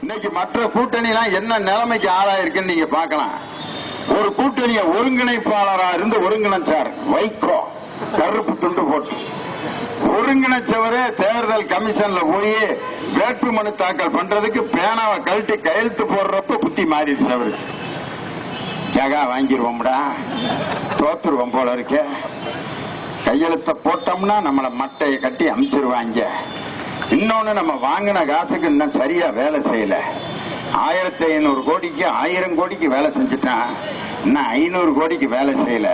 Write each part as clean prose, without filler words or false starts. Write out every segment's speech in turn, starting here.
இன்னைக்கு மற்ற கூட்டணி எல்லாம் என்ன நிலைமைக்கு ஆளாயிருக்குன்னு நீங்க பார்க்கலாம். ஒரு கூட்டணிய ஒருங்கிணைப்பாளரா இருந்து ஒருங்கிணைச்சார் வைகோ, கருப்பு துண்டு போட்டு ஒருங்கிணைச்சவரே தேர்தல் கமிஷன்ல போய் வேட்புமனு தாக்கல் பண்றதுக்கு பேனாவை கழட்டி கையெழுத்து போடுறப்ப புத்தி மாறிடுச்சு. அவருக்கு ஜகா வாங்கிடுவோம்டா, தோத்துருவோம் போல இருக்க, கையெழுத்த போட்டோம்னா நம்மள மட்டையை கட்டி அமிச்சிருவாங்க. இன்னொன்னு, நம்ம வாங்கின காசுக்கு இன்னும் சரியா வேலை செய்யல. 1500 கோடிக்கு 1000 கோடிக்கு வேலை செஞ்சுட்டான், இன்னும் 500 கோடிக்கு வேலை செய்யல.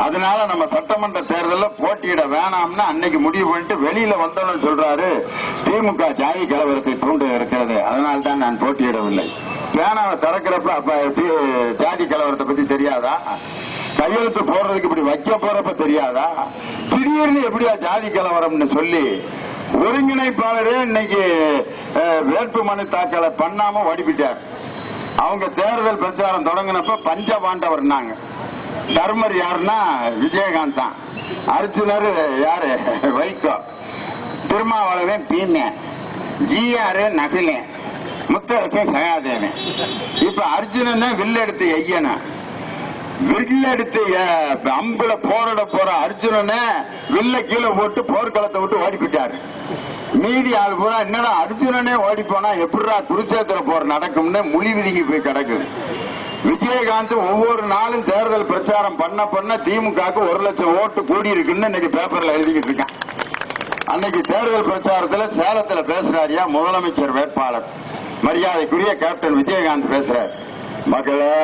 அதனால நம்ம சட்டமன்ற தேர்தலில் போட்டியிட வேணாம்னு அன்னைக்கு முடிவு பண்ணிட்டு வெளியில வந்தோம்னு சொல்றாரு. திமுக ஜாதி கலவரத்தை தூண்டு இருக்கிறது, அதனால தான் நான் போட்டியிடவில்லை. பேனாவை திறக்கிறப்ப அப்ப ஜாதி கலவரத்தை பத்தி தெரியாதா? கையெழுத்து போடுறதுக்கு இப்படி வைக்க போறப்ப தெரியாதா? திடீர்னு எப்படியா ஜாதி கலவரம்னு சொல்லி ஒருங்கிணைப்பாளரே இன்னைக்கு வேட்புமனு தாக்கலை பண்ணாம ஓடிவிட்டார். அவங்க தேர்தல் பிரச்சாரம் தொடங்கினப்ப பஞ்ச பாண்டவர்னாங்க. தர்மர் யாருன்னா விஜயகாந்த் தான், அர்ஜுனர் யாரு வைகோ, திருமாவளவன் பீமன், ஜிஆர் நகிலன், முத்தரசன் சகாதேவன். இப்ப அர்ஜுனன் வில்லெடுத்து ஐயன, வில்லெடுத்து அம்புல போராட போற அர்ஜுனனை வில்ல கீழே போட்டு போர்க்களத்தை விட்டு ஓடிப்பிட்டாரு. மீதி ஆள் பூரா என்னடா அர்ஜுனனே ஓடி போனா எப்படிடா குருச்சேத்திர போர் நடக்கும்னு மொழி விதிக்கு போய் கிடக்குது. விஜயகாந்த் ஒவ்வொரு நாளும் தேர்தல் பிரச்சாரம் பண்ண பண்ண திமுகவுக்கு 1 லட்சம் ஓட்டு கூடி இருக்குன்னு இன்னைக்கு பேப்பர்ல எழுதிக்கிட்டு இருக்கான். அன்னைக்கு தேர்தல் பிரச்சாரத்தில் சேலத்துல பேசுறாரியா முதலமைச்சர் வேட்பாளர் மரியாதைக்குரிய கேப்டன் விஜயகாந்த் பேசுறார். மக்களே,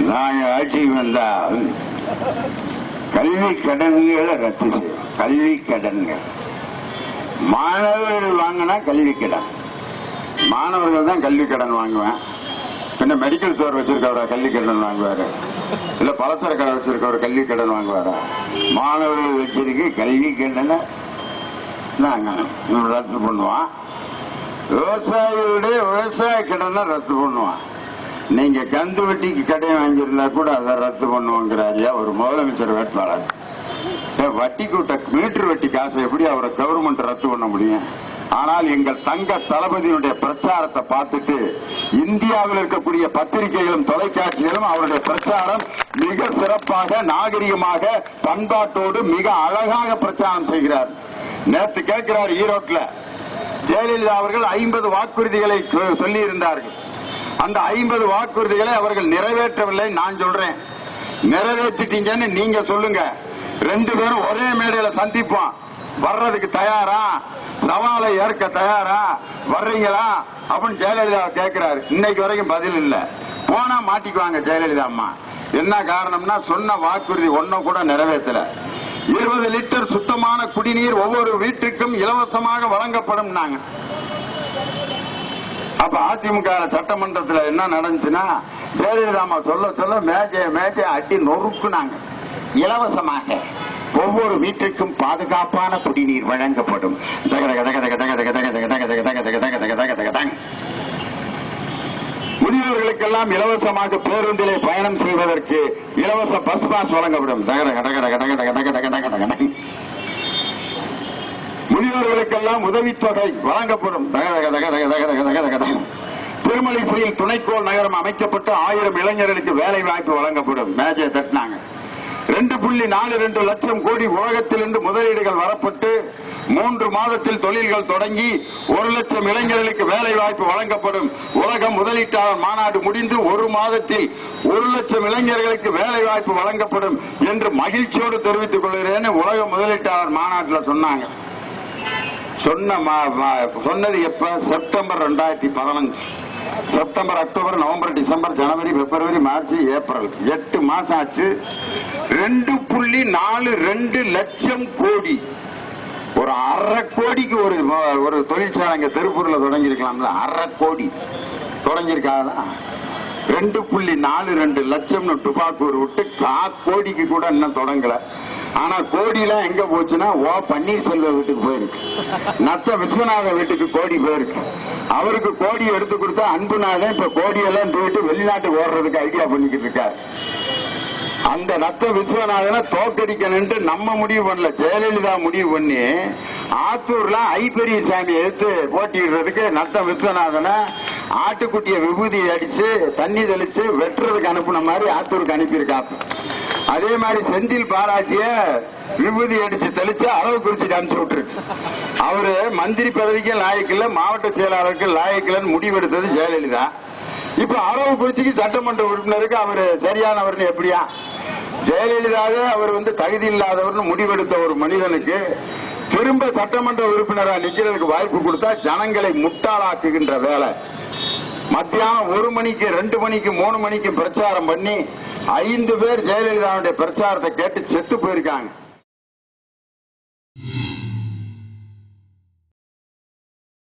நாங்க ஆட்சிக்கு வந்தா கல்வி கடன்களை ரத்து செய்யும். கல்வி கடன்கள் மாணவர்கள் வாங்கினா கல்வி கடன், மாணவர்கள் தான் கல்வி கடன் வாங்குவேன். பின்ன மெடிக்கல் ஸ்டோர் வச்சிருக்கவரா கல்வி கடன் வாங்குவாரு? இல்ல பலசர கடை வச்சிருக்கவர் கல்வி கடன் வாங்குவாரா? மாணவர்கள் வச்சிருக்கு கல்வி கடனை நாங்க ரத்து பண்ணுவான். விவசாயிகளுடைய விவசாய கடனை ரத்து பண்ணுவான். நீங்க கந்து வட்டிக்கு கடை வாங்கியிருந்தா கூட அதை ரத்து பண்ணுவோங்கிறாரியா ஒரு முதலமைச்சர் வேட்பாளர். வட்டி கூட்ட மீட்டர் வட்டி காசை எப்படி அவரை கவர்மெண்ட் ரத்து பண்ண முடியும்? ஆனால் எங்கள் தங்க தளபதியினுடைய பிரச்சாரத்தை பார்த்துட்டு இந்தியாவில் இருக்கக்கூடிய பத்திரிகைகளும் தொலைக்காட்சிகளும் அவருடைய பிரச்சாரம் மிக சிறப்பாக, நாகரிகமாக, பண்பாட்டோடு மிக அழகாக பிரச்சாரம் செய்கிறார். நேற்று கேட்கிறார் ஈரோட்டில், ஜெயலலிதா அவர்கள் 50 வாக்குறுதிகளை சொல்லி இருந்தார்கள். அந்த 50 வாக்குறுதிகளை அவர்கள் நிறைவேற்றவில்லை. நான் சொல்றேன், நிறைவேற்றிட்டீங்கன்னு நீங்க சொல்லுங்க. 2 பேரும் ஒரே மேடையில சந்திப்போம். வர்றதுக்கு தயாரா? சவாலை ஏற்க தயாரா? வர்றீங்களா அப்படின்னு ஜெயலலிதா கேட்கிறாரு. இன்னைக்கு வரைக்கும் பதில் இல்ல. போனா மாட்டிக்குவாங்க ஜெயலலிதா அம்மா. என்ன காரணம்னா, சொன்ன வாக்குறுதி ஒன்னும் கூட நிறைவேற்றல. 20 லிட்டர் சுத்தமான குடிநீர் ஒவ்வொரு வீட்டுக்கும் இலவசமாக வழங்கப்படும். அப்ப அதிமுக சட்டமன்றத்தில் என்ன நடந்துச்சுன்னா, ஜெயலலிதா அம்மா சொல்ல சொல்ல மேஜை அடி நொறுக்குனாங்க. இலவசமாக ஒவ்வொரு வீட்டிற்கும் பாதுகாப்பான குடிநீர் வழங்கப்படும். முதியோர்களுக்கெல்லாம் இலவசமாக பேருந்திலே பயணம் செய்வதற்கு இலவச பஸ் பாஸ் வழங்கப்படும். முதியோர்களுக்கெல்லாம் உதவித்தொகை வழங்கப்படும். திருமலிசையில் துணைக்கோள் நகரம் அமைக்கப்பட்டு 1000 இளைஞர்களுக்கு வேலை வாய்ப்பு வழங்கப்படும். மேஜை தட்டினாங்க. 2.42 லட்சம் கோடி உலகத்திலிருந்து முதலீடுகள் வரப்பட்டு 3 மாதத்தில் தொழில்கள் தொடங்கி 1 லட்சம் இளைஞர்களுக்கு வேலை வாய்ப்பு வழங்கப்படும். உலக முதலீட்டாளர் மாநாடு முடிந்து 1 மாதத்தில் 1 லட்சம் இளைஞர்களுக்கு வேலை வாய்ப்பு வழங்கப்படும் என்று மகிழ்ச்சியோடு தெரிவித்துக் கொள்கிறேன். உலக முதலீட்டாளர் மாநாட்டில் சொன்னாங்க. சொன்னது எப்ப? September 2015. September, October, November, December, ஜனவரி, பிப்ரவரி, மார்ச், ஏப்ரல் 8 மாசம் ஆச்சு. 2.42 லட்சம் கோடி. ஒரு 1/2 கோடிக்கு ஒரு தொழிற்சாலை திருப்பூர்ல தொடங்கி இருக்கலாம்ல. 1/2 கோடி தொடங்கியிருக்காங்க. 2.42 லட்சம் துபாக்கூர் விட்டு 1/4 கோடிக்கு கூட இன்னும் தொடங்கல. ஆனா கோடியெல்லாம் எங்க போச்சுன்னா, பன்னீர்செல்வ வீட்டுக்கு போயிருக்கு, நத்த விஸ்வநாத வீட்டுக்கு கோடி போயிருக்கு. அவருக்கு கோடி எடுத்து கொடுத்தா அன்புநாதன் இப்ப கோடியெல்லாம் தூக்கிட்டு வெளிநாட்டுக்கு ஓடுறதுக்கு ஐடியா பண்ணிக்கிட்டு இருக்காரு. அந்த நத்த விஸ்வநாதனை தோக்கடிக்கணும்னு நம்ம முடிவு பண்ணல, ஜெயலலிதா முடிவு பண்ணி ஆத்தூர்ல ஐபெரியசாமி எடுத்து போட்டிடுறதுக்கு நத்த விஸ்வநாதனை ஆட்டுக்குட்டிய விபூதி அடிச்சு தண்ணி தெளிச்சு வெட்டுறதுக்கு அனுப்புன மாதிரி ஆத்தூருக்கு அனுப்பியிருக்காங்க. அதே மாதிரி செந்தில் பாலாஜிய விபூதி அடிச்சு தெளிச்சு அரவக்குறிச்சிக்கு அனுப்பிச்சு விட்டுருக்கு. அவரு மந்திரி பதவிக்கு லாயக்கில்ல, மாவட்ட செயலாளருக்கு லாயக்கில்லன்னு முடிவெடுத்தது ஜெயலலிதா. இப்ப அரவக்குறிச்சிக்கு சட்டமன்ற உறுப்பினருக்கு அவரு சரியானவர்னு எப்படியா? ஜெயலலிதாவே அவர் தகுதி இல்லாதவர்னு முடிவெடுத்த ஒரு மனிதனுக்கு திரும்ப சட்டமன்ற உறுப்பினராக நிக்கிறதுக்கு வாய்ப்பு கொடுத்தா ஜனங்களை முட்டாளாக்குகின்ற வேலை. மத்தியானம் 1 மணிக்கு 2 மணிக்கு 3 மணிக்கு பிரச்சாரம் பண்ணி 5 பேர் ஜெயலலிதாவுடைய பிரச்சாரத்தை கேட்டு செத்து போயிருக்காங்க.